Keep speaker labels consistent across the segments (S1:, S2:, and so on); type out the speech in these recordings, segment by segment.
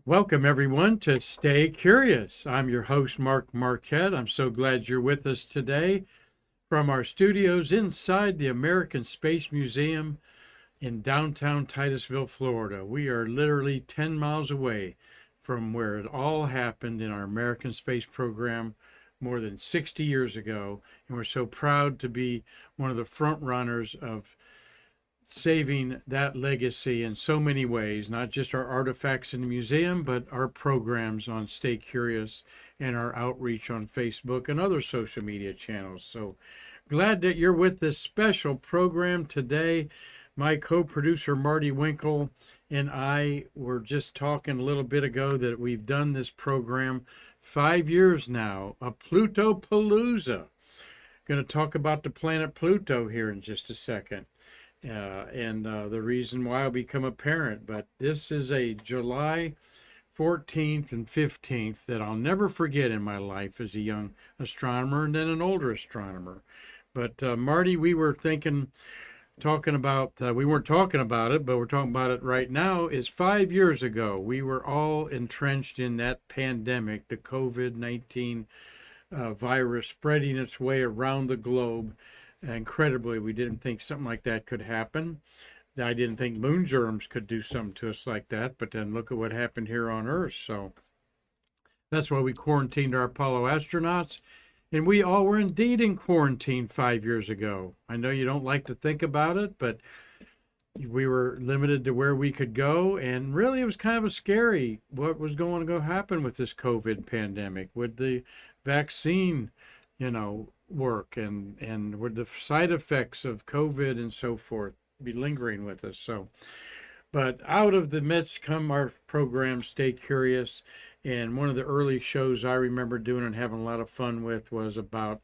S1: Welcome, everyone, to Stay Curious. I'm your host, Mark Marquette. I'm so glad you're with us today from our studios inside the American Space Museum in downtown Titusville, Florida. We are literally 10 miles away from where it all happened in our American space program more than 60 years ago. And we're so proud to be one of the front runners of saving that legacy in so many ways, not just our artifacts in the museum, but our programs on Stay Curious and our outreach on Facebook and other social media channels. So glad that you're with this special program today. My co-producer Marty Winkle and I were just talking a little bit ago that we've done this program 5 years now, a Plutopalooza. Going to talk about the planet Pluto here in just a second. And the reason why will become apparent. But this is a July 14th and 15th that I'll never forget in my life as a young astronomer and then an older astronomer. But Marty, we were talking about, we weren't talking about it, but we're talking about it right now, is 5 years ago. We were all entrenched in that pandemic, the COVID-19 virus spreading its way around the globe. Incredibly, we didn't think something like that could happen. I didn't think moon germs could do something to us like that, but then look at what happened here on Earth. So that's why we quarantined our Apollo astronauts. And we all were indeed in quarantine 5 years ago. I know you don't like to think about it, but we were limited to where we could go. And really, it was kind of a scary what was going to go happen with this COVID pandemic. Would the vaccine, work and would the side effects of COVID and so forth be lingering with us? So, but out of the midst come our program, Stay Curious. And one of the early shows I remember doing and having a lot of fun with was about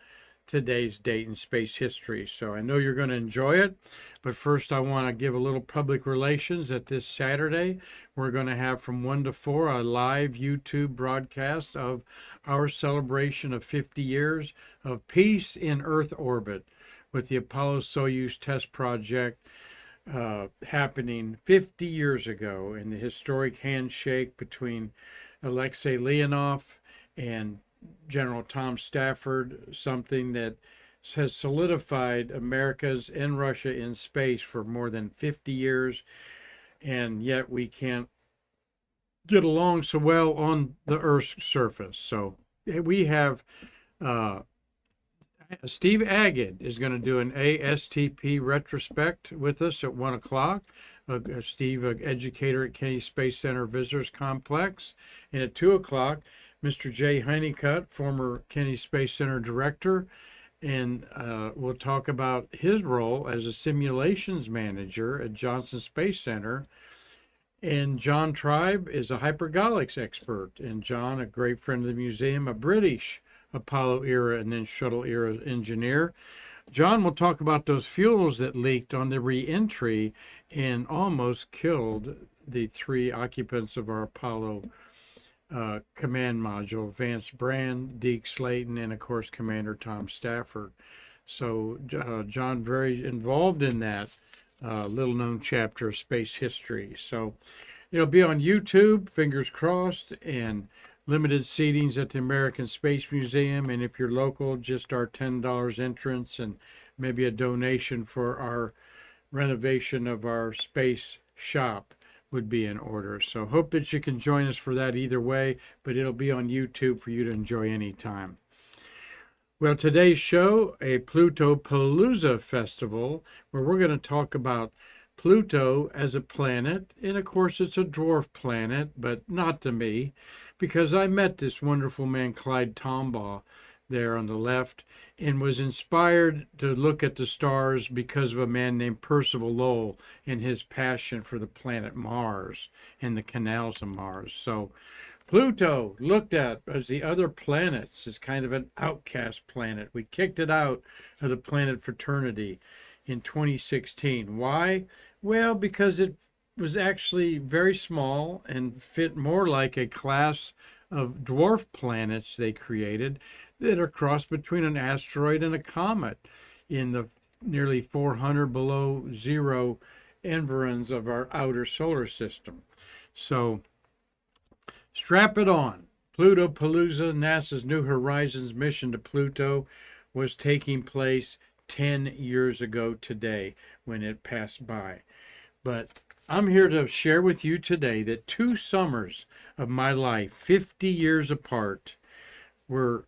S1: today's date in space history. So I know you're going to enjoy it. But first, I want to give a little public relations that this Saturday, we're going to have from 1 to 4 a live YouTube broadcast of our celebration of 50 years of peace in Earth orbit with the Apollo-Soyuz test project happening 50 years ago, in the historic handshake between Alexei Leonov and General Tom Stafford, something that has solidified America's and Russia in space for more than 50 years, and yet we can't get along so well on the Earth's surface. So we have Steve Agid is going to do an ASTP retrospect with us at 1 o'clock. Steve, an educator at Kennedy Space Center Visitors Complex. And at 2 o'clock, Mr. Jay Honeycutt, former Kennedy Space Center director, and we'll talk about his role as a simulations manager at Johnson Space Center. And John Tribe is a hypergolics expert. And John, a great friend of the museum, a British Apollo era and then shuttle era engineer. John will talk about those fuels that leaked on the re-entry and almost killed the 3 occupants of our Apollo command module, Vance Brand, Deke Slayton, and of course Commander Tom Stafford. So John very involved in that little known chapter of space history. So it'll be on YouTube, fingers crossed, and limited seatings at the American Space Museum. And if you're local, just our $10 entrance and maybe a donation for our renovation of our space shop would be in order. So hope that you can join us for that either way, but it'll be on YouTube for you to enjoy anytime. Well, today's show, a Plutopalooza festival, where we're going to talk about Pluto as a planet. And of course, it's a dwarf planet, but not to me, because I met this wonderful man, Clyde Tombaugh, there on the left, and was inspired to look at the stars because of a man named Percival Lowell and his passion for the planet Mars and the canals of Mars. So Pluto, looked at as the other planets, is kind of an outcast planet. We kicked it out of the planet fraternity in 2016. Why? Well, because it was actually very small and fit more like a class of dwarf planets they created that are crossed between an asteroid and a comet in the nearly 400 below zero environs of our outer solar system. So Strap it on. Plutopalooza, NASA's New Horizons mission to Pluto, was taking place 10 years ago today when it passed by. But I'm here to share with you today that 2 summers of my life, 50 years apart, were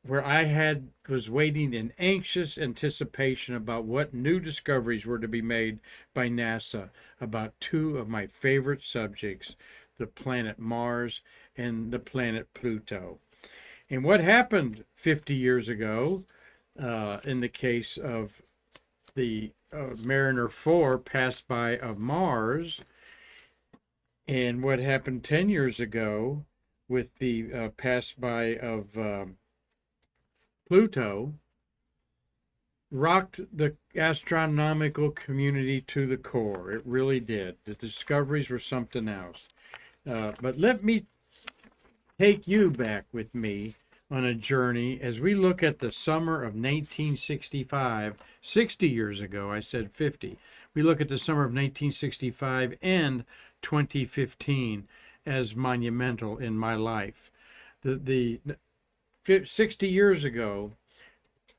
S1: where was waiting in anxious anticipation about what new discoveries were to be made by NASA about 2 of my favorite subjects, the planet Mars and the planet Pluto. And what happened 50 years ago, in the case of the Mariner 4 passed by of Mars, and what happened 10 years ago with the pass by of Pluto, rocked the astronomical community to the core. It really did. The discoveries were something else. But let me take you back with me on a journey as we look at the summer of 1965, 60 years ago. I said 50. We look at the summer of 1965 and 2015 as monumental in my life. The 60 years ago,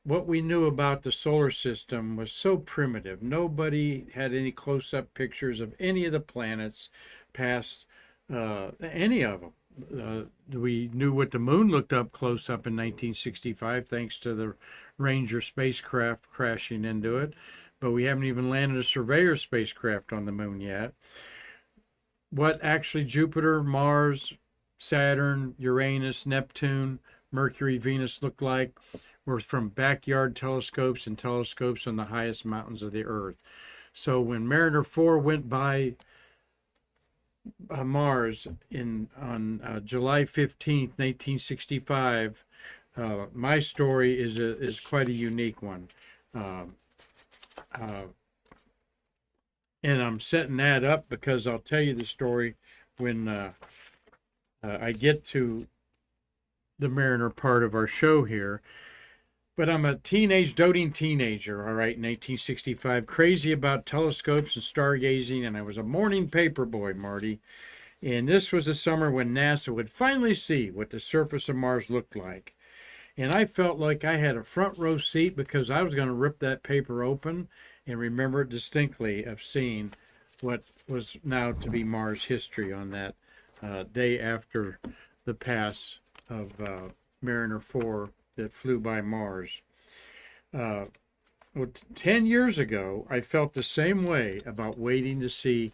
S1: what we knew about the solar system was so primitive. Nobody had any close-up pictures of any of the planets past any of them. We knew what the moon looked up close up in 1965 thanks to the Ranger spacecraft crashing into it, but we haven't even landed a surveyor spacecraft on the moon yet. What actually Jupiter, Mars, Saturn, Uranus, Neptune, Mercury, Venus looked like were from backyard telescopes and telescopes on the highest mountains of the Earth. So when Mariner 4 went by Mars on July 15th, 1965, my story is quite a unique one. And I'm setting that up because I'll tell you the story when I get to the Mariner part of our show here. But I'm a doting teenager, all right, in 1965, crazy about telescopes and stargazing, and I was a morning paper boy, Marty. And this was the summer when NASA would finally see what the surface of Mars looked like. And I felt like I had a front row seat because I was going to rip that paper open and remember it distinctly of seeing what was now to be Mars history on that day after the pass of Mariner 4 that flew by Mars. 10 years ago, I felt the same way about waiting to see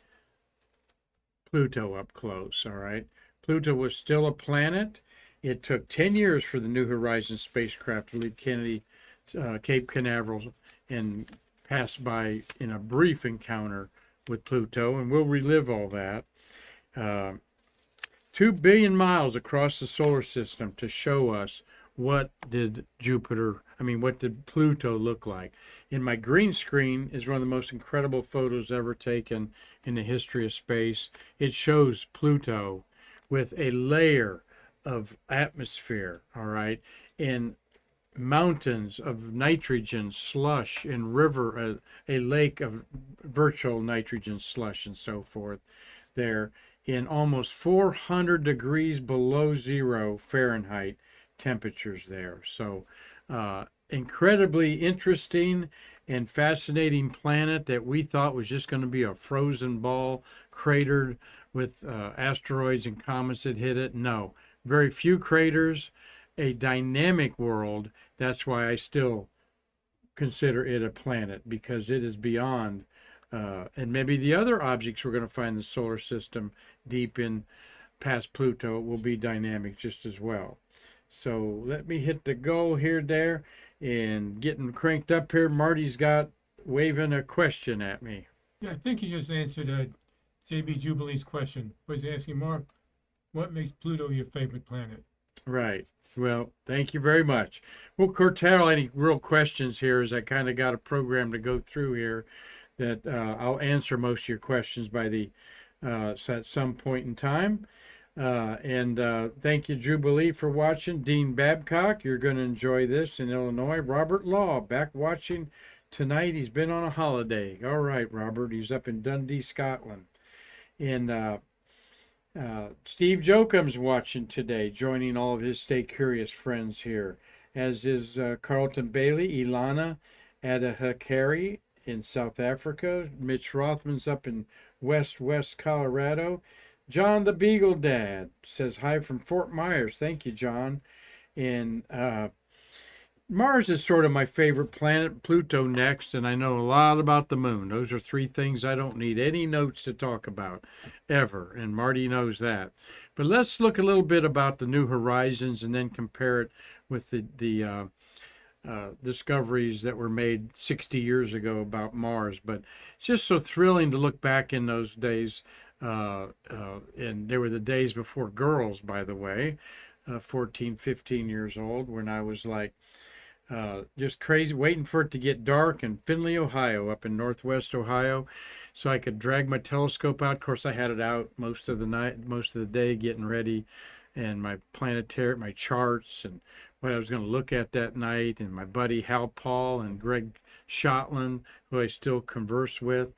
S1: Pluto up close, all right? Pluto was still a planet. It took 10 years for the New Horizons spacecraft to leave Kennedy, Cape Canaveral, and pass by in a brief encounter with Pluto, and we'll relive all that. 2 billion miles across the solar system to show us what did Pluto look like. In my green screen is one of the most incredible photos ever taken in the history of space. It shows Pluto with a layer of atmosphere, all right, and mountains of nitrogen slush and river, a lake of virtual nitrogen slush and so forth there in almost 400 degrees below zero Fahrenheit temperatures there. So incredibly interesting and fascinating planet that we thought was just going to be a frozen ball cratered with asteroids and comets that hit it. No, very few craters, a dynamic world. That's why I still consider it a planet, because it is beyond and maybe the other objects we're going to find in the solar system deep in past Pluto will be dynamic just as well. So let me hit the go here, there, and getting cranked up here. Marty's got waving a question at me.
S2: Yeah, I think you just answered JB Jubilee's question. Was asking Mark, what makes Pluto your favorite planet?
S1: Right. Well, thank you very much. We'll curtail any real questions here, as I kind of got a program to go through here that I'll answer most of your questions by at some point in time. And thank you, Jubilee, for watching. Dean Babcock, you're going to enjoy this in Illinois. Robert Law, back watching tonight. He's been on a holiday. All right, Robert, he's up in Dundee, Scotland. And Steve Jocum's watching today, joining all of his Stay Curious friends here, as is Carlton Bailey, Ilana Adahakari in South Africa, Mitch Rothman's up in West Colorado. John the Beagle Dad says hi from Fort Myers. Thank you, John. And Mars is sort of my favorite planet, Pluto next, and I know a lot about the moon. Those are three things I don't need any notes to talk about ever, and Marty knows that. But let's look a little bit about the New Horizons and then compare it with the discoveries that were made 60 years ago about Mars. But it's just so thrilling to look back in those days, and they were the days before girls, by the way, 14, 15 years old, when I was like, just crazy, waiting for it to get dark in Findlay, Ohio, up in northwest Ohio, so I could drag my telescope out. Of course, I had it out most of the night, most of the day, getting ready, and my planetary, my charts, and what I was going to look at that night, and my buddy Hal Paul and Greg Shotland, who I still converse with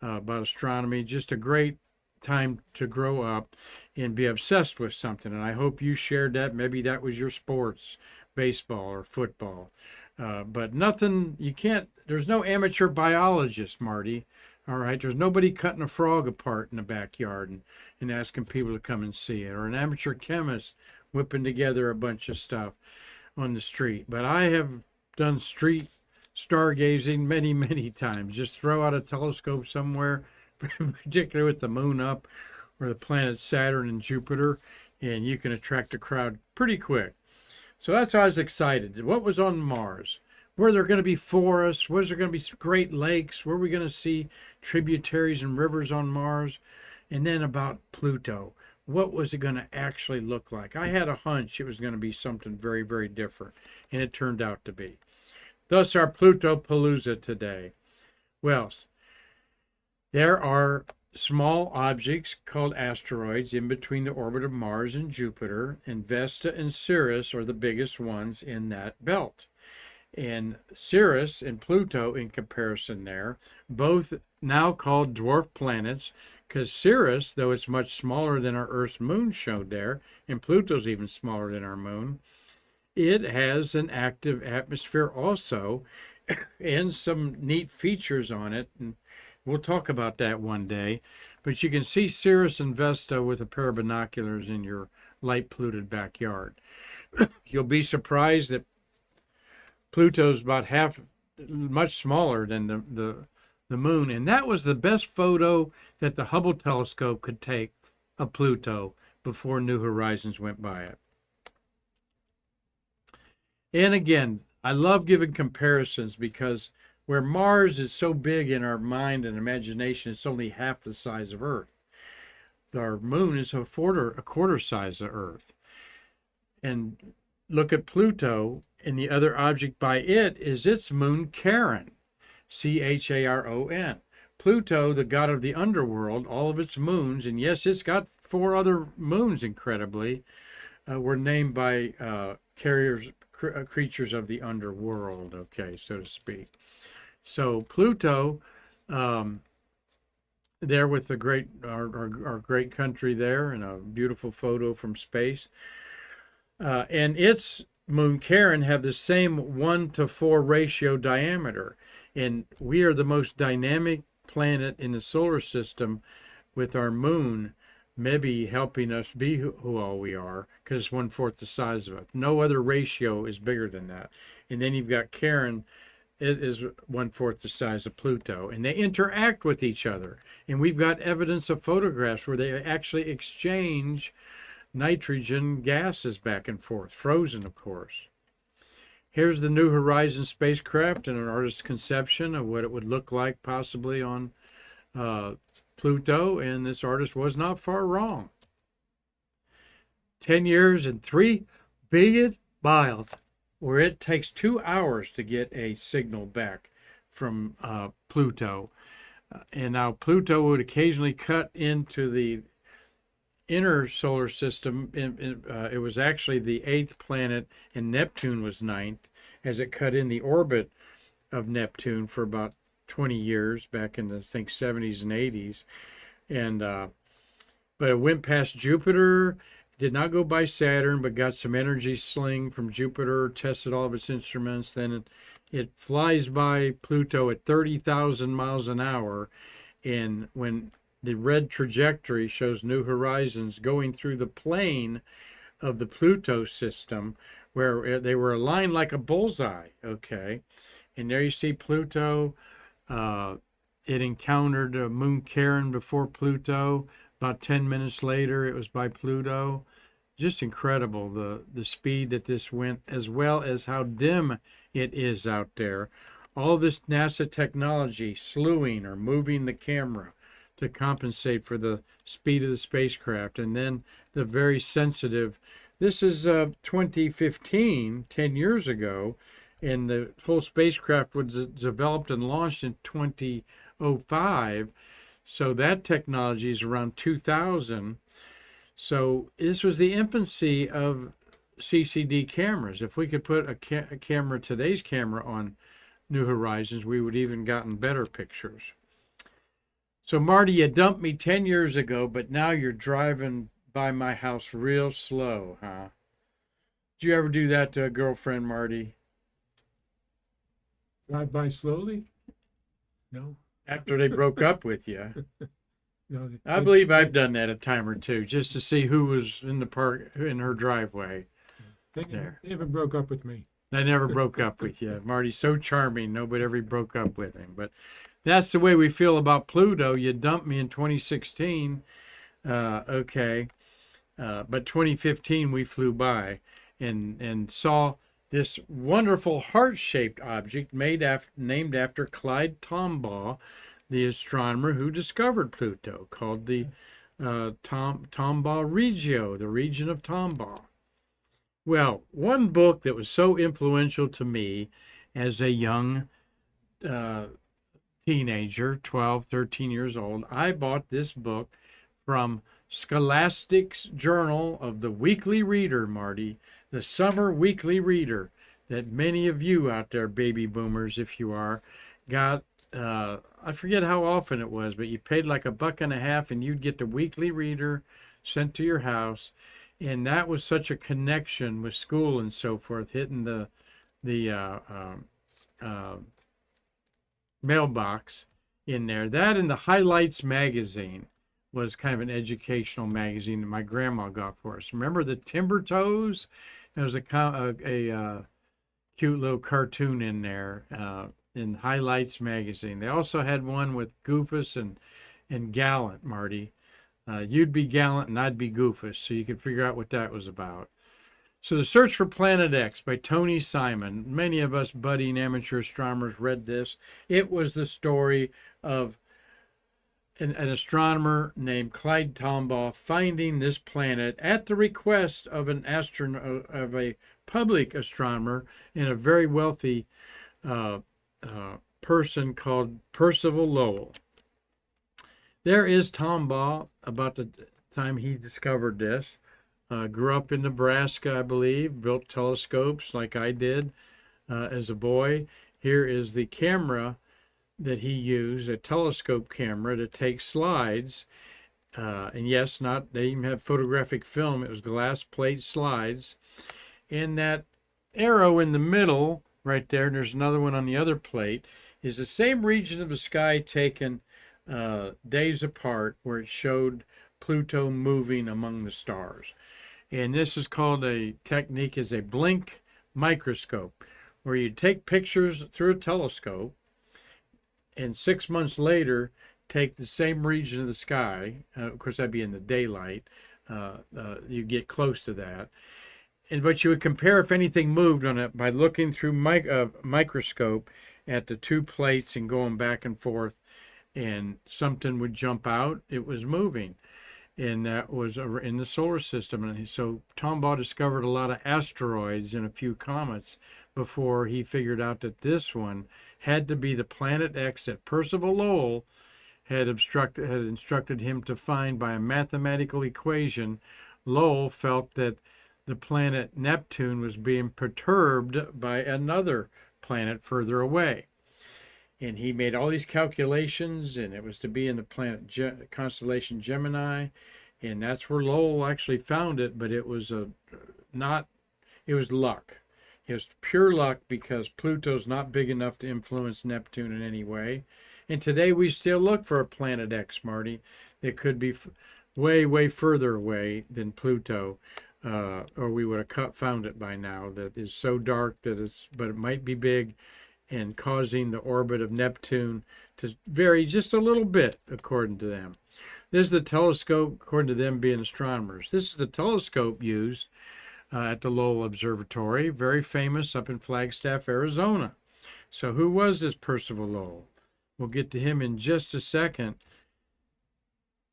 S1: about astronomy. Just a great time to grow up and be obsessed with something, and I hope you shared that. Maybe that was your sports, baseball or football. But nothing, you can't, there's no amateur biologist, Marty. All right, there's nobody cutting a frog apart in the backyard and asking people to come and see it, or an amateur chemist whipping together a bunch of stuff on the street. But I have done street stargazing many, many times. Just throw out a telescope somewhere, particularly with the moon up, or the planets Saturn and Jupiter, and you can attract a crowd pretty quick. So that's why I was excited. What was on Mars? Were there going to be forests? Was there going to be great lakes? Were we going to see tributaries and rivers on Mars? And then about Pluto. What was it going to actually look like? I had a hunch it was going to be something very, very different, and it turned out to be. Thus our Plutopalooza today. Well, there are small objects called asteroids in between the orbit of Mars and Jupiter, and Vesta and Ceres are the biggest ones in that belt. And Ceres and Pluto, in comparison there, both now called dwarf planets, because Ceres, though it's much smaller than our Earth's moon showed there, and Pluto's even smaller than our moon, it has an active atmosphere also, and some neat features on it, and we'll talk about that one day. But you can see Ceres and Vesta with a pair of binoculars in your light polluted backyard. You'll be surprised that Pluto's about half, much smaller than the moon. And that was the best photo that the Hubble telescope could take of Pluto before New Horizons went by it. And again, I love giving comparisons because where Mars is so big in our mind and imagination, it's only half the size of Earth. Our moon is a quarter size of Earth. And look at Pluto, and the other object by it is its moon, Charon, Charon. Pluto, the god of the underworld, all of its moons, and yes, it's got 4 other moons, incredibly, were named by creatures of the underworld, okay, so to speak. So Pluto, there with the great our great country there, and a beautiful photo from space, and its moon Charon have the same 1:4 ratio diameter, and we are the most dynamic planet in the solar system, with our moon maybe helping us be who all we are, because it's 1/4 the size of it. No other ratio is bigger than that. And then you've got Charon. It is 1/4 the size of Pluto, and they interact with each other. And we've got evidence of photographs where they actually exchange nitrogen gases back and forth, frozen, of course. Here's the New Horizons spacecraft and an artist's conception of what it would look like possibly on Pluto, and this artist was not far wrong. 10 years and 3 billion miles, where it takes 2 hours to get a signal back from Pluto. And now Pluto would occasionally cut into the inner solar system. It was actually the 8th planet, and Neptune was 9th, as it cut in the orbit of Neptune for about 20 years back in the, I think, 70s and 80s. And but it went past Jupiter, did not go by Saturn, but got some energy sling from Jupiter, tested all of its instruments. Then it flies by Pluto at 30,000 miles an hour. And when the red trajectory shows New Horizons going through the plane of the Pluto system, where they were aligned like a bullseye, okay? And there you see Pluto. It encountered Moon Charon before Pluto. About 10 minutes later, it was by Pluto. Just incredible, the speed that this went, as well as how dim it is out there. All this NASA technology, slewing or moving the camera to compensate for the speed of the spacecraft. And then the very sensitive, this is 2015, 10 years ago, and the whole spacecraft was developed and launched in 2005. So that technology is around 2000. So this was the infancy of CCD cameras. If we could put a camera, today's camera, on New Horizons, we would even gotten better pictures. So Marty, you dumped me 10 years ago, but now you're driving by my house real slow, huh? Did you ever do that to a girlfriend, Marty?
S2: Drive by slowly? No.
S1: After they broke up with you?
S2: No.
S1: I believe I've done that a time or two, just to see who was in the park in her driveway.
S2: They never broke up with me.
S1: They never broke up with you. Marty's so charming, nobody ever broke up with him. But that's the way we feel about Pluto. You dumped me in 2016. Okay. But 2015, we flew by and saw this wonderful heart-shaped object named after Clyde Tombaugh, the astronomer who discovered Pluto, called the Tombaugh Regio, the region of Tombaugh. Well, one book that was so influential to me as a young teenager, 12, 13 years old, I bought this book from Scholastic's Journal of the Weekly Reader, Marty, the Summer Weekly Reader, that many of you out there, baby boomers, if you are, got. I forget how often it was, but you paid like $1.50 and you'd get the Weekly Reader sent to your house. And that was such a connection with school and so forth, hitting the mailbox in there. That and the Highlights magazine was kind of an educational magazine that my grandma got for us. Remember the Timber Toes? There was a cute little cartoon in there in Highlights magazine. They also had one with Goofus and Gallant, Marty. You'd be Gallant and I'd be Goofus, so you could figure out what that was about. So The Search for Planet X by Tony Simon. Many of us budding amateur astronomers read this. It was the story of an astronomer named Clyde Tombaugh finding this planet at the request of of a public astronomer and a very wealthy person called Percival Lowell. There is Tombaugh about the time he discovered this. Grew up in Nebraska, I believe, built telescopes like I did as a boy. Here is the camera that he used, a telescope camera, to take slides. And yes, they even have photographic film. It was glass plate slides. And that arrow in the middle, right there, and there's another one on the other plate, is the same region of the sky taken days apart, where it showed Pluto moving among the stars. And this is called a technique is a blink microscope, where you take pictures through a telescope and 6 months later take the same region of the sky. Of course, that'd be in the daylight. You get close to that. But you would compare if anything moved on it by looking through microscope at the two plates and going back and forth, and something would jump out. It was moving, and that was in the solar system. And so Tombaugh discovered a lot of asteroids and a few comets before he figured out that this one had to be the Planet X that Percival Lowell had instructed him to find by a mathematical equation. Lowell felt that the planet Neptune was being perturbed by another planet further away. And he made all these calculations, and it was to be in the constellation Gemini. And that's where Lowell actually found it, but it was it was luck. It was pure luck because Pluto's not big enough to influence Neptune in any way. And today we still look for a planet X, Marty, that could be way, way further away than Pluto, or we would have found it by now, that is so dark but it might be big and causing the orbit of Neptune to vary just a little bit, according to them. This is the telescope, according to them being astronomers. This is the telescope used at the Lowell Observatory, very famous up in Flagstaff, Arizona. So who was this Percival Lowell? We'll get to him in just a second.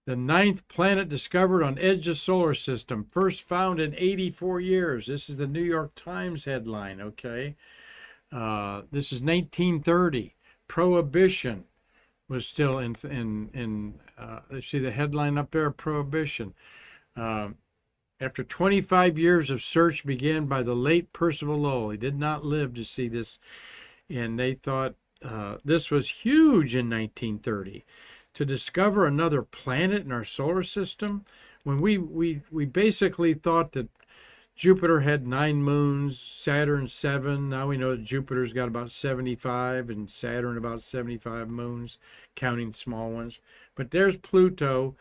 S1: The 9th planet discovered on edge of solar system, first found in 84 years. This is the New York Times headline, okay? This is 1930. Prohibition was still in see the headline up there, Prohibition. After 25 years of search began by the late Percival Lowell. He did not live to see this, and they thought this was huge in 1930. To discover another planet in our solar system, when we basically thought that Jupiter had 9 moons, Saturn 7. Now we know that Jupiter's got about 75 and Saturn about 75 moons, counting small ones. But there's Pluto,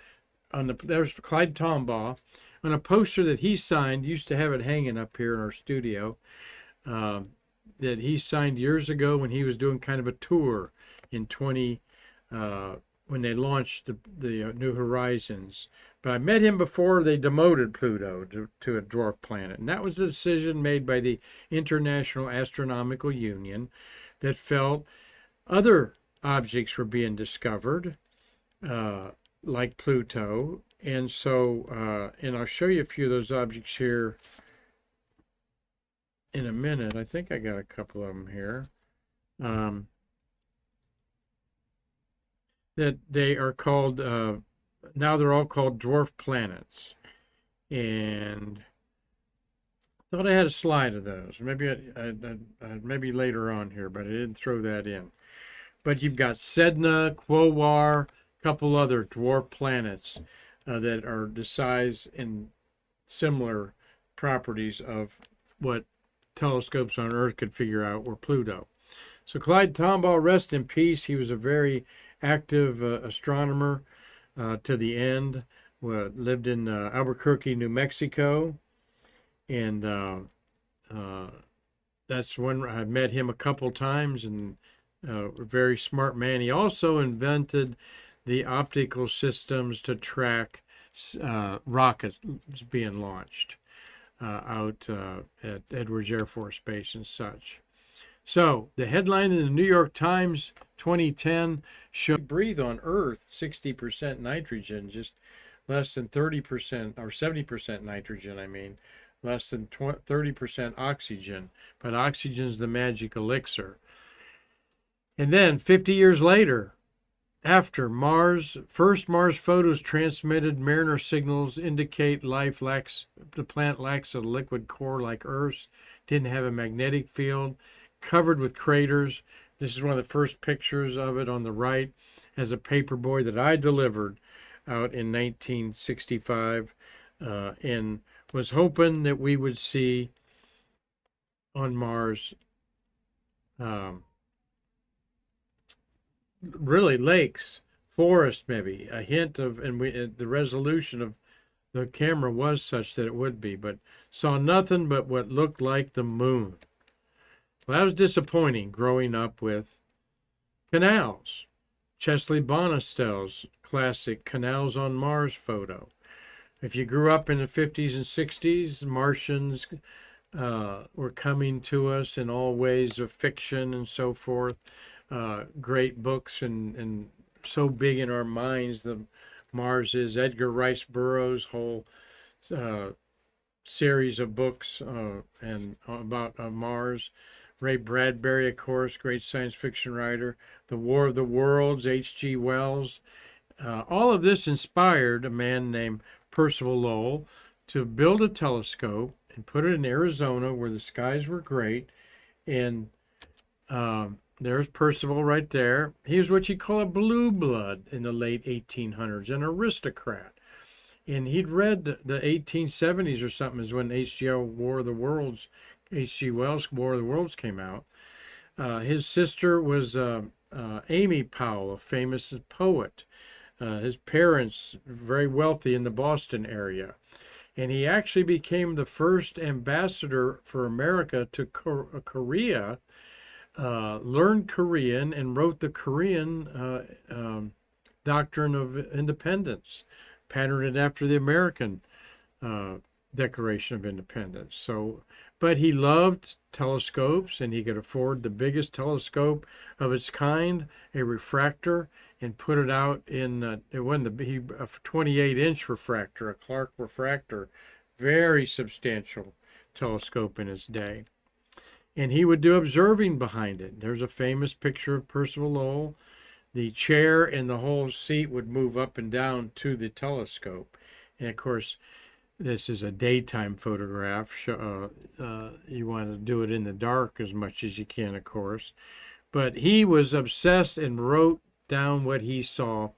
S1: there's Clyde Tombaugh, on a poster that he signed, used to have it hanging up here in our studio, that he signed years ago when he was doing kind of a tour in when they launched the New Horizons. But I met him before they demoted Pluto to a dwarf planet. And that was a decision made by the International Astronomical Union that felt other objects were being discovered, like Pluto. And so, and I'll show you a few of those objects here in a minute. I think I got a couple of them here. That they are called, now they're all called dwarf planets. And I thought I had a slide of those. Maybe maybe later on here, but I didn't throw that in. But you've got Sedna, Quoar, a couple other dwarf planets that are the size and similar properties of what telescopes on Earth could figure out were Pluto. So Clyde Tombaugh, rest in peace. He was a very active astronomer to the end. Lived in Albuquerque, New Mexico, and that's when I met him a couple times, and a very smart man. He also invented the optical systems to track rockets being launched out at Edwards Air Force Base and such. So the headline in the New York Times 2010 showed breathe on Earth 60% nitrogen, just less than 30% or 70% nitrogen, I mean, less than 30% oxygen, but oxygen's the magic elixir. And then 50 years later, after first Mars photos transmitted Mariner signals indicate the planet lacks a liquid core like Earth's, didn't have a magnetic field, covered with craters. This is one of the first pictures of it on the right as a paperboy that I delivered out in 1965 and was hoping that we would see on Mars really lakes, forest maybe, a hint of, and the resolution of the camera was such that it would be, but saw nothing but what looked like the moon. Well, that was disappointing growing up with canals. Chesley Bonestell's classic Canals on Mars photo. If you grew up in the 50s and 60s, Martians were coming to us in all ways of fiction and so forth. Great books and so big in our minds, the Mars is. Edgar Rice Burroughs' whole series of books and about Mars. Ray Bradbury, of course, great science fiction writer. The War of the Worlds, H.G. Wells. All of this inspired a man named Percival Lowell to build a telescope and put it in Arizona where the skies were great. And there's Percival right there. He was what you call a blue blood in the late 1800s, an aristocrat. And he'd read the 1870s or something is when H.G. Wells' War of the Worlds came out. His sister was Amy Powell, a famous poet. His parents, very wealthy in the Boston area. And he actually became the first ambassador for America to Korea, learned Korean, and wrote the Korean Doctrine of Independence, patterned after the American Declaration of Independence. So, but he loved telescopes, and he could afford the biggest telescope of its kind, a refractor, and put it out in a 28-inch refractor, a Clark refractor, very substantial telescope in its day. And he would do observing behind it. There's a famous picture of Percival Lowell. The chair and the whole seat would move up and down to the telescope. And of course, this is a daytime photograph. You want to do it in the dark as much as you can, of course. But he was obsessed and wrote down what he saw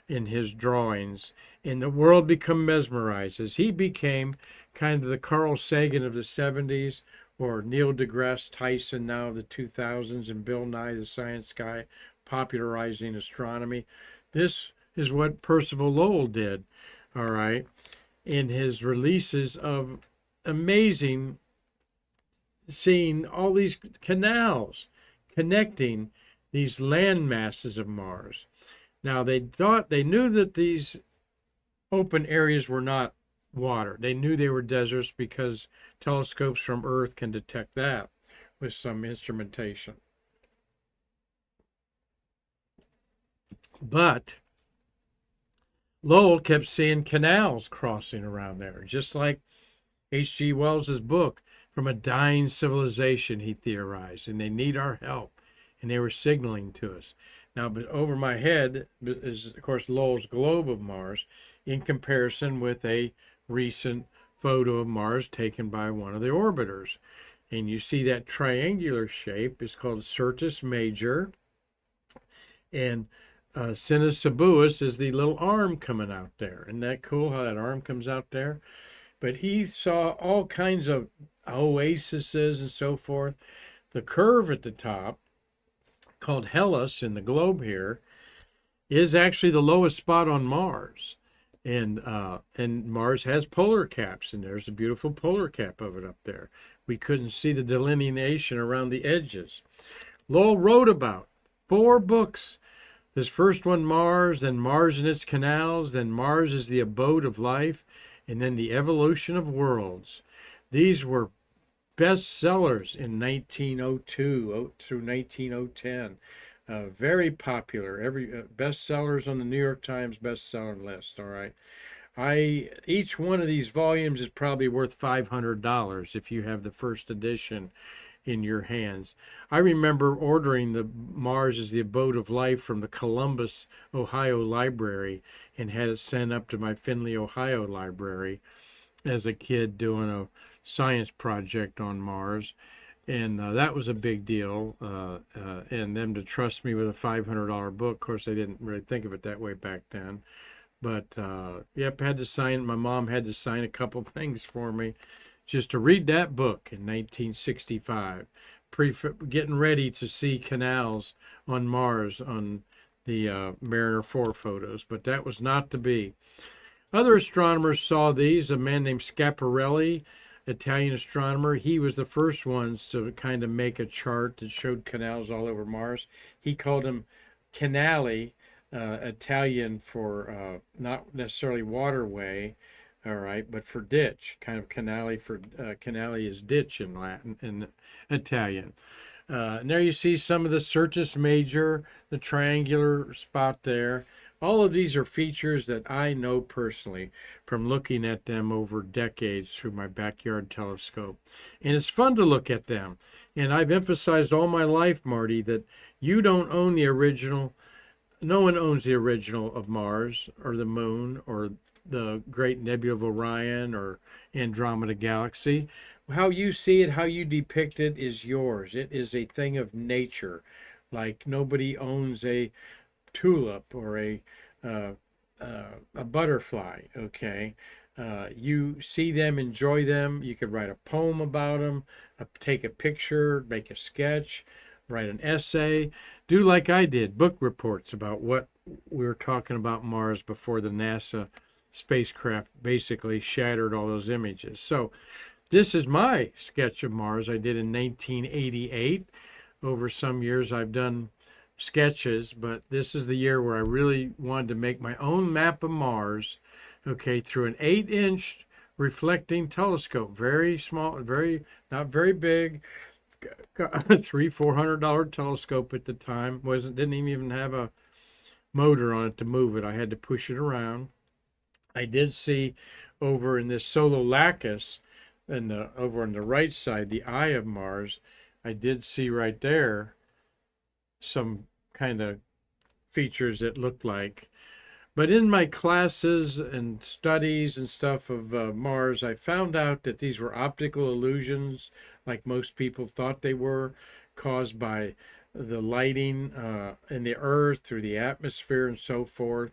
S1: in his drawings, and the world became mesmerized as he became kind of the Carl Sagan of the 70s, or Neil deGrasse Tyson now of the 2000s, and Bill Nye the Science Guy popularizing astronomy. This is what Percival Lowell did, all right, in his releases of amazing, seeing all these canals connecting these land masses of Mars. Now they knew that these open areas were not water. They knew they were deserts because telescopes from Earth can detect that with some instrumentation. But Lowell kept seeing canals crossing around there, just like H.G. Wells' book, From a Dying Civilization, he theorized, and they need our help. And they were signaling to us. Now, but over my head is, of course, Lowell's globe of Mars in comparison with a recent photo of Mars taken by one of the orbiters. And you see that triangular shape is called Syrtis Major. And Sinus Sabuus is the little arm coming out there. Isn't that cool how that arm comes out there? But he saw all kinds of oases and so forth. The curve at the top, called Hellas in the globe here, is actually the lowest spot on Mars. And Mars has polar caps, and there's a beautiful polar cap of it up there. We couldn't see the delineation around the edges. Lowell wrote about 4 books. His first one, Mars, then Mars and Its Canals, then Mars is the Abode of Life, and then The Evolution of Worlds. These were bestsellers in 1902 through 1910. Very popular. Every bestsellers on the New York Times bestseller list. All right. Each one of these volumes is probably worth $500 if you have the first edition in your hands. I remember ordering the Mars is the Abode of Life from the Columbus, Ohio library, and had it sent up to my Findlay, Ohio library as a kid doing a science project on Mars. And that was a big deal. And them to trust me with a $500 book. Of course, they didn't really think of it that way back then. But, yep, had to sign. My mom had to sign a couple things for me just to read that book in 1965. Getting ready to see canals on Mars on the Mariner 4 photos. But that was not to be. Other astronomers saw these. A man named Schiaparelli, Italian astronomer, he was the first ones to kind of make a chart that showed canals all over Mars. He called them canali, Italian for not necessarily waterway, all right, but for ditch, kind of canali for canali is ditch in Latin, in Italian. And there you see some of the Syrtis Major, the triangular spot there. All of these are features that I know personally from looking at them over decades through my backyard telescope. And it's fun to look at them. And I've emphasized all my life, Marty, that you don't own the original. No one owns the original of Mars or the Moon or the Great Nebula of Orion or Andromeda Galaxy. How you see it, how you depict it is yours. It is a thing of nature. Like nobody owns a tulip or a a butterfly, okay? You see them, enjoy them. You could write a poem about them, take a picture, make a sketch, write an essay, do like I did, book reports about what we were talking about Mars before the NASA spacecraft basically shattered all those images. So this is my sketch of Mars I did in 1988. Over some years I've done sketches, but this is the year where I really wanted to make my own map of Mars, okay, through an 8-inch reflecting telescope. Very small, not very big. $300-400 telescope at the time. Didn't even have a motor on it to move it. I had to push it around. I did see over in this Solar Lacus, and over on the right side, the eye of Mars, I did see right there some kind of features that looked like. But in my classes and studies and stuff of Mars, I found out that these were optical illusions, like most people thought they were, caused by the lighting in the Earth through the atmosphere and so forth.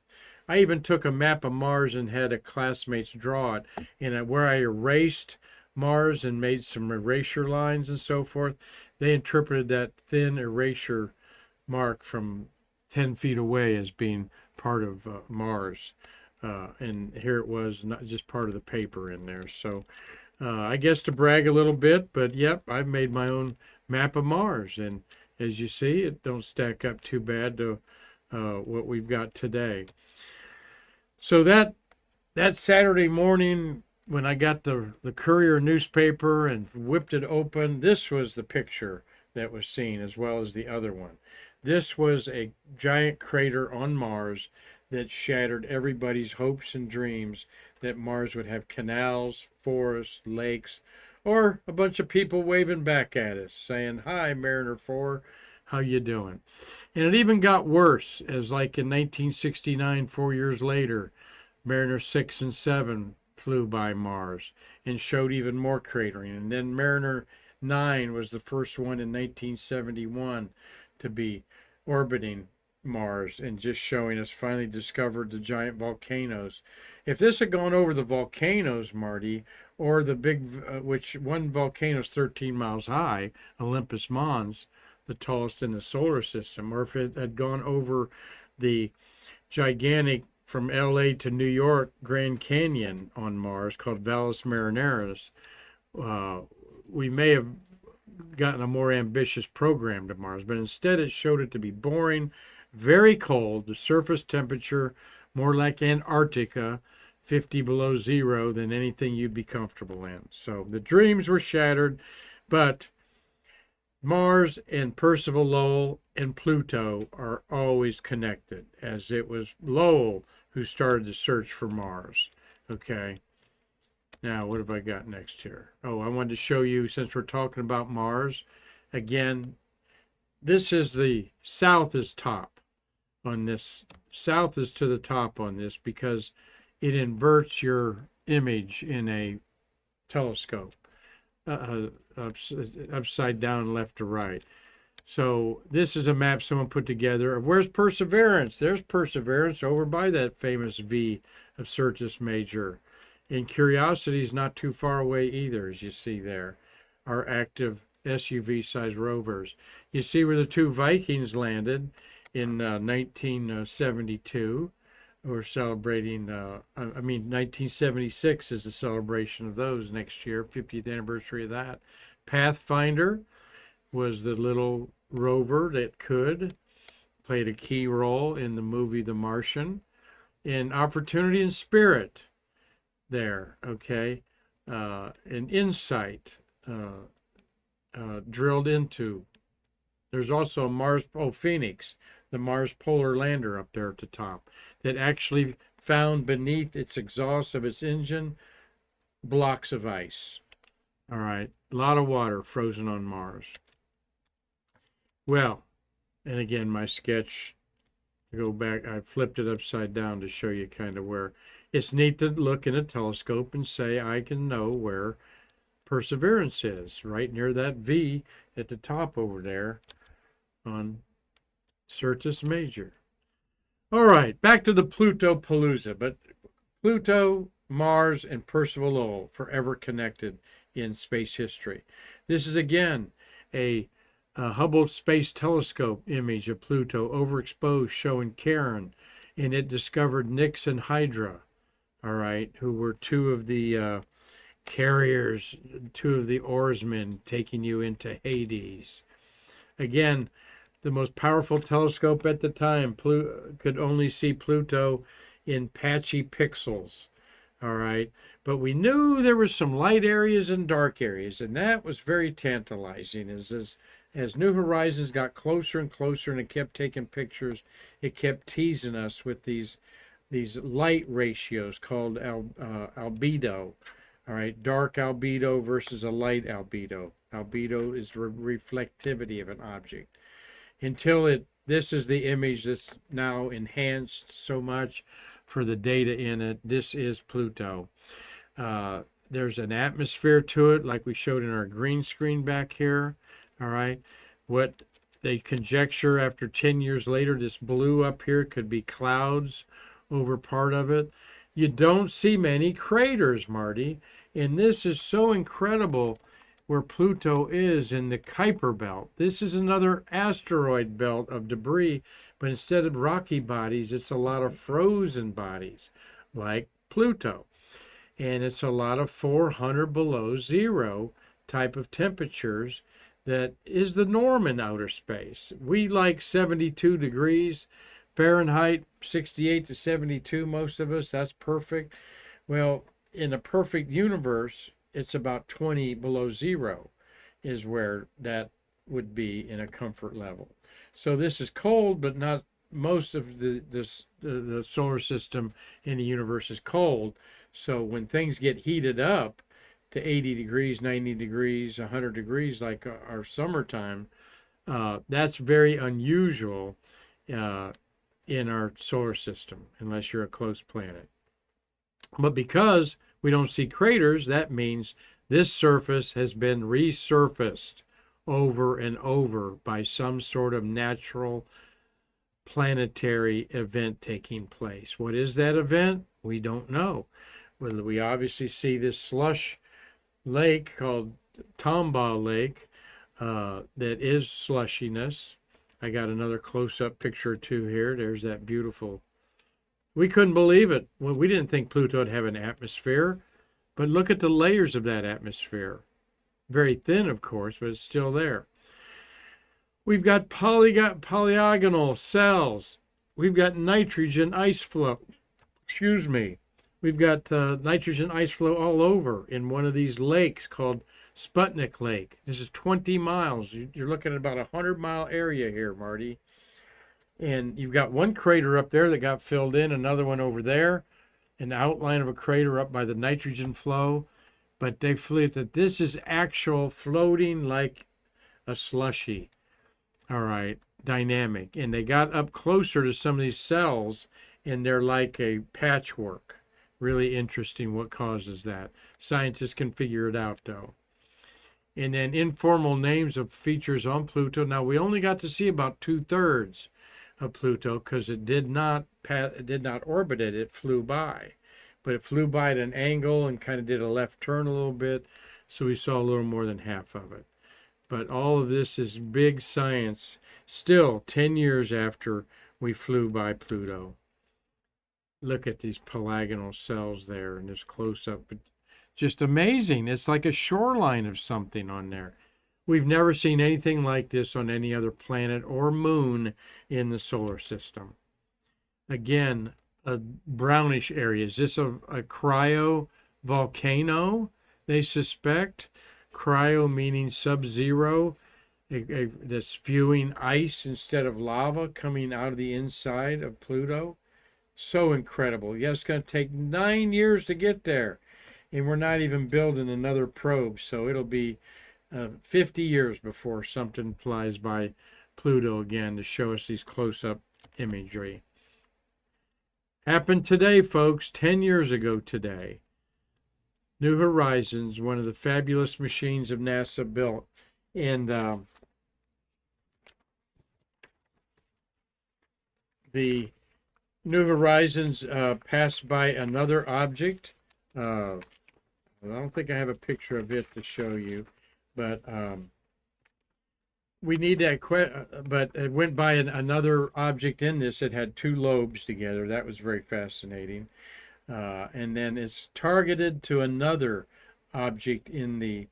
S1: I even took a map of Mars and had a classmates draw it, and where I erased Mars and made some erasure lines and so forth, they interpreted that thin erasure mark from 10 feet away as being part of Mars. And here it was, not just part of the paper in there. So I guess to brag a little bit, but yep, I've made my own map of Mars. And as you see, it don't stack up too bad to what we've got today. So that Saturday morning, when I got the Courier newspaper and whipped it open, this was the picture that was seen, as well as the other one. This was a giant crater on Mars that shattered everybody's hopes and dreams that Mars would have canals, forests, lakes, or a bunch of people waving back at us saying, "Hi, Mariner 4, how you doing?" And it even got worse, as like in 1969, 4 years later, Mariner 6 and 7 flew by Mars and showed even more cratering. And then Mariner 9 was the first one in 1971 to be orbiting Mars and just showing us finally discovered the giant volcanoes. If this had gone over the volcanoes, Marty, or the big, which one volcano is 13 miles high, Olympus Mons, the tallest in the solar system, or if it had gone over the gigantic from LA to New York Grand Canyon on Mars called Valles Marineris, we may have gotten a more ambitious program to Mars, but instead it showed it to be boring, very cold, the surface temperature more like Antarctica, 50 below zero, than anything you'd be comfortable in. So the dreams were shattered, but Mars and Percival Lowell and Pluto are always connected, as it was Lowell who started the search for Mars. Okay. Now, what have I got next here? Oh, I wanted to show you, since we're talking about Mars, again, this is the south is top on this. South is to the top on this because it inverts your image in a telescope, upside down, left to right. So this is a map someone put together of where's Perseverance. There's Perseverance over by that famous V of Syrtis Major. And Curiosity is not too far away either, as you see there, our active SUV-sized rovers. You see where the two Vikings landed in 1972. We're celebrating, 1976 is the celebration of those next year, 50th anniversary of that. Pathfinder was the little rover that played a key role in the movie The Martian. And Opportunity and Spirit there, okay? And Insight drilled into. There's also Phoenix, the Mars Polar Lander up there at the top, that actually found beneath its exhaust of its engine blocks of ice. All right, a lot of water frozen on Mars. Well, and again, my sketch, to go back, I flipped it upside down to show you kind of where. It's neat to look in a telescope and say, I can know where Perseverance is, right near that V at the top over there on Syrtis Major. All right, back to the Plutopalooza. But Pluto, Mars, and Percival Lowell forever connected in space history. This is again a Hubble Space Telescope image of Pluto overexposed showing Charon, and it discovered Nix and Hydra, all right, who were two of the carriers, two of the oarsmen taking you into Hades. Again, the most powerful telescope at the time could only see Pluto in patchy pixels, all right? But we knew there were some light areas and dark areas, and that was very tantalizing. As New Horizons got closer and closer and it kept taking pictures, it kept teasing us with these light ratios called albedo, all right? Dark albedo versus a light albedo. Albedo is reflectivity of an object. Until this is the image that's now enhanced so much for the data in it. This is Pluto. There's an atmosphere to it, like we showed in our green screen back here. All right. What they conjecture after 10 years later, this blue up here could be clouds over part of it. You don't see many craters, Marty. And this is so incredible where Pluto is in the Kuiper belt. This is another asteroid belt of debris, but instead of rocky bodies, it's a lot of frozen bodies like Pluto. And it's a lot of 400 below zero type of temperatures that is the norm in outer space. We like 72 degrees Fahrenheit, 68 to 72, most of us, that's perfect. Well, in a perfect universe, it's about 20 below zero is where that would be in a comfort level. So this is cold, but not most of the solar system in the universe is cold. So when things get heated up to 80 degrees, 90 degrees, 100 degrees, like our summertime, that's very unusual in our solar system, unless you're a close planet. But because we don't see craters, that means this surface has been resurfaced over and over by some sort of natural planetary event taking place. What is that event? We don't know. Well, we obviously see this slush lake called Tomball Lake that is slushiness. I got another close-up picture or two here. There's that beautiful. We couldn't believe it. Well, we didn't think Pluto would have an atmosphere, but look at the layers of that atmosphere. Very thin, of course, but it's still there. We've got polyagonal cells. We've got nitrogen ice flow. Excuse me. We've got nitrogen ice flow all over in one of these lakes called Sputnik Lake. This is 20 miles. You're looking at about a 100-mile area here, Marty. And you've got one crater up there that got filled in, another one over there, an outline of a crater up by the nitrogen flow. But they flew that this is actual floating like a slushy. All right, dynamic. And they got up closer to some of these cells, and they're like a patchwork. Really interesting what causes that. Scientists can figure it out, though. And then informal names of features on Pluto. Now, we only got to see about 2/3 of Pluto because it did not orbit it. It flew by. But it flew by at an angle and kind of did a left turn a little bit. So we saw a little more than half of it. But all of this is big science. Still, 10 years after we flew by Pluto. Look at these polygonal cells there in this close-up. Just amazing. It's like a shoreline of something on there. We've never seen anything like this on any other planet or moon in the solar system. Again, a brownish area. Is this a cryovolcano, they suspect? Cryo meaning sub-zero, the spewing ice instead of lava coming out of the inside of Pluto. So incredible. Yeah, it's going to take 9 years to get there. And we're not even building another probe. So it'll be 50 years before something flies by Pluto again to show us these close-up imagery. Happened today, folks, 10 years ago today. New Horizons, one of the fabulous machines of NASA built. And the New Horizons passed by another object. I don't think I have a picture of it to show you, but we need that. But it went by another object in this. It had two lobes together. That was very fascinating. And then it's targeted to another object in the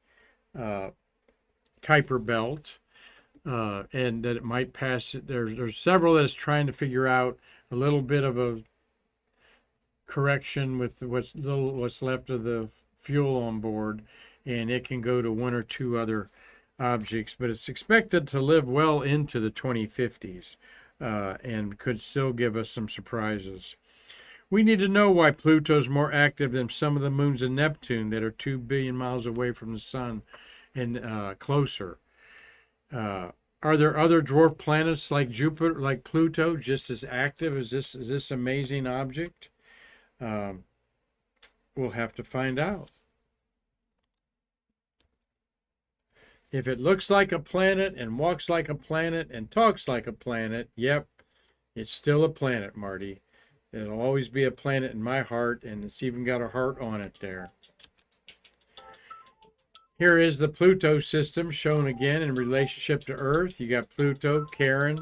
S1: Kuiper belt, and that it might pass. There's several that it's trying to figure out. A little bit of a correction with what's left of the fuel on board, and it can go to one or two other objects, but it's expected to live well into the 2050s, and could still give us some surprises. We need to know why Pluto's more active than some of the moons of Neptune that are 2 billion miles away from the sun and closer. Are there other dwarf planets like Jupiter, like Pluto, just as active as this amazing object? We'll have to find out. If it looks like a planet and walks like a planet and talks like a planet, yep, it's still a planet, Marty. It'll always be a planet in my heart, and it's even got a heart on it there. Here is the Pluto system shown again in relationship to Earth. You got Pluto, Charon,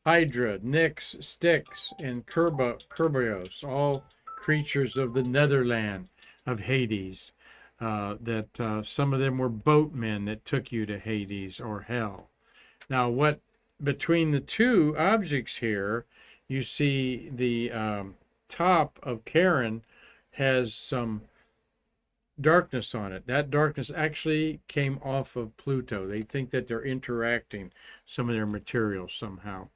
S1: Hydra, Nix, Styx, and Kerberos, all creatures of the Netherland of Hades. Some of them were boatmen that took you to Hades or hell. Now, what between the two objects here, you see the top of Charon has some darkness on it. That darkness actually came off of Pluto. They think that they're interacting some of their materials somehow.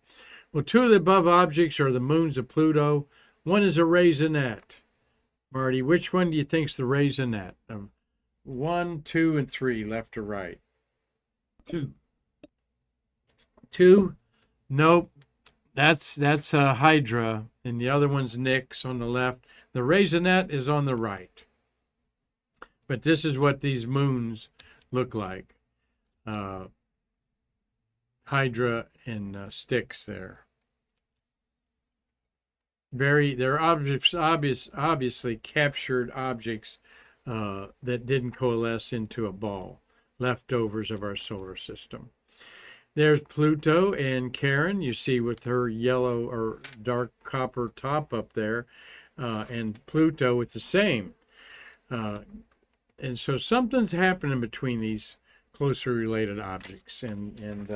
S1: Well, two of the above objects are the moons of Pluto. One is a raisinette. Marty, which one do you think's the raisinette? 1, 2, and 3, left to right.
S2: 2.
S1: 2? Nope. That's Hydra, and the other one's Nix on the left. The raisinette is on the right. But this is what these moons look like. Hydra and Styx there. They're obviously captured objects that didn't coalesce into a ball, leftovers of our solar system. There's Pluto and Charon, you see with her yellow or dark copper top up there, and Pluto with the same. And so something's happening between these closely related objects, and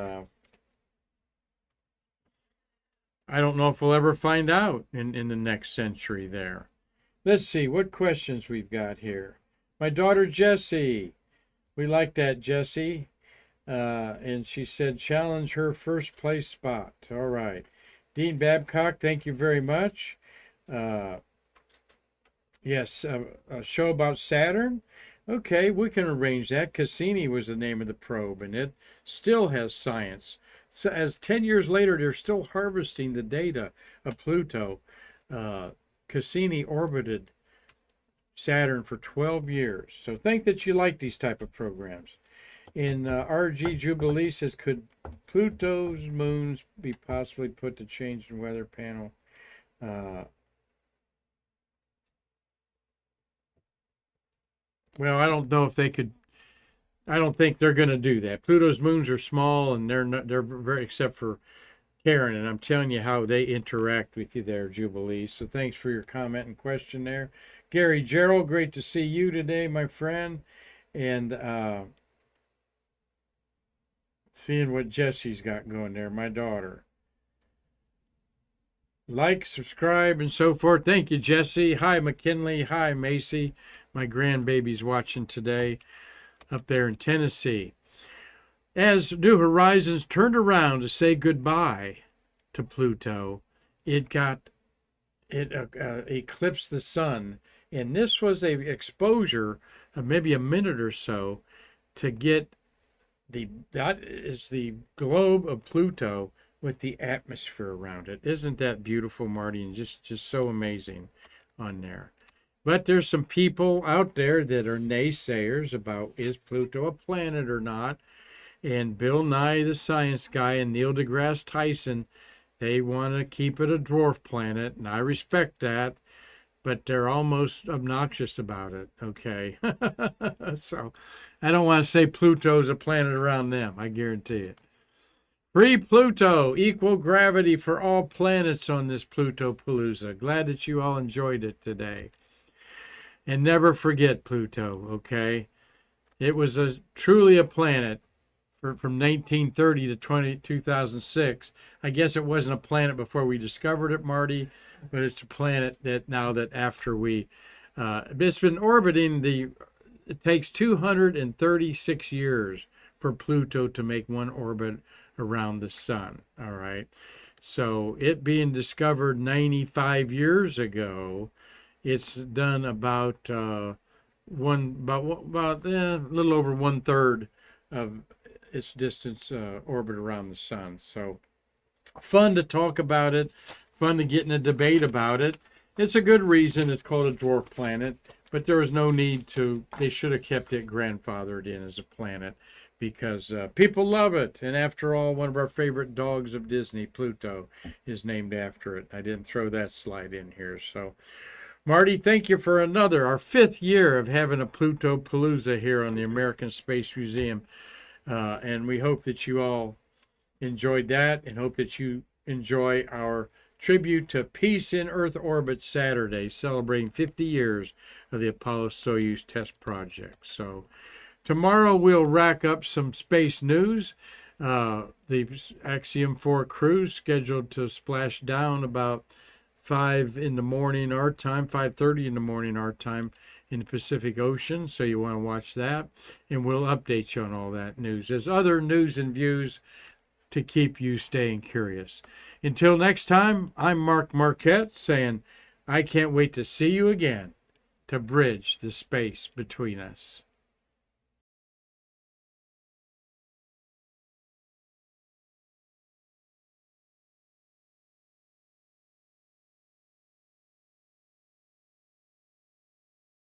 S1: I don't know if we'll ever find out in the next century there. Let's see what questions we've got here. My daughter Jessie, we like that, Jessie, and she said challenge her first place spot. All right, Dean Babcock, thank you very much. Yes, a show about Saturn. Okay, we can arrange that. Cassini was the name of the probe, and it still has science. So as 10 years later, they're still harvesting the data of Pluto. Cassini orbited Saturn for 12 years. So think that you like these type of programs. In RG Jubilee says, could Pluto's moons be possibly put to change in weather panel? Well, I don't know if they could. I don't think they're going to do that. Pluto's moons are small, and they're very, except for Charon, and I'm telling you how they interact with you there, Jubilee. So thanks for your comment and question there. Gary Gerald, great to see you today, my friend. And seeing what Jessie's got going there, my daughter. Like, subscribe, and so forth. Thank you, Jessie. Hi, McKinley. Hi, Macy. My grandbaby's watching today up there in Tennessee. As New Horizons turned around to say goodbye to Pluto, it eclipsed the sun, and this was a exposure of maybe a minute or so to get that is the globe of Pluto with the atmosphere around it. Isn't that beautiful, Marty? And just so amazing on there. But there's some people out there that are naysayers about is Pluto a planet or not. And Bill Nye, the science guy, and Neil deGrasse Tyson They want to keep it a dwarf planet, and I respect that, but they're almost obnoxious about it, okay? So I don't want to say Pluto's a planet around them, I guarantee it. Free Pluto, equal gravity for all planets on this Plutopalooza. Glad that you all enjoyed it today. And never forget Pluto, okay? It was truly a planet from 1930 to 2006. I guess it wasn't a planet before we discovered it, Marty, but it's a planet that now that after we, it's been orbiting it takes 236 years for Pluto to make one orbit around the sun, all right? So it being discovered 95 years ago, it's done about a little over 1/3 of its distance orbit around the sun. So fun to talk about it, fun to get in a debate about it. It's a good reason it's called a dwarf planet, but there was no need to. They should have kept it grandfathered in as a planet because people love it. And after all, one of our favorite dogs of Disney, Pluto, is named after it. I didn't throw that slide in here. So, Marty, thank you for our 5th year of having a Plutopalooza here on the American Space Museum. And we hope that you all enjoyed that and hope that you enjoy our tribute to Peace in Earth Orbit Saturday, celebrating 50 years of the Apollo-Soyuz test project. So tomorrow we'll rack up some space news. The Axiom 4 crew scheduled to splash down about 5 in the morning our time, 5:30 in the morning our time in the Pacific Ocean, so you want to watch that, and we'll update you on all that news. There's other news and views to keep you staying curious. Until next time, I'm Mark Marquette saying, I can't wait to see you again to bridge the space between us.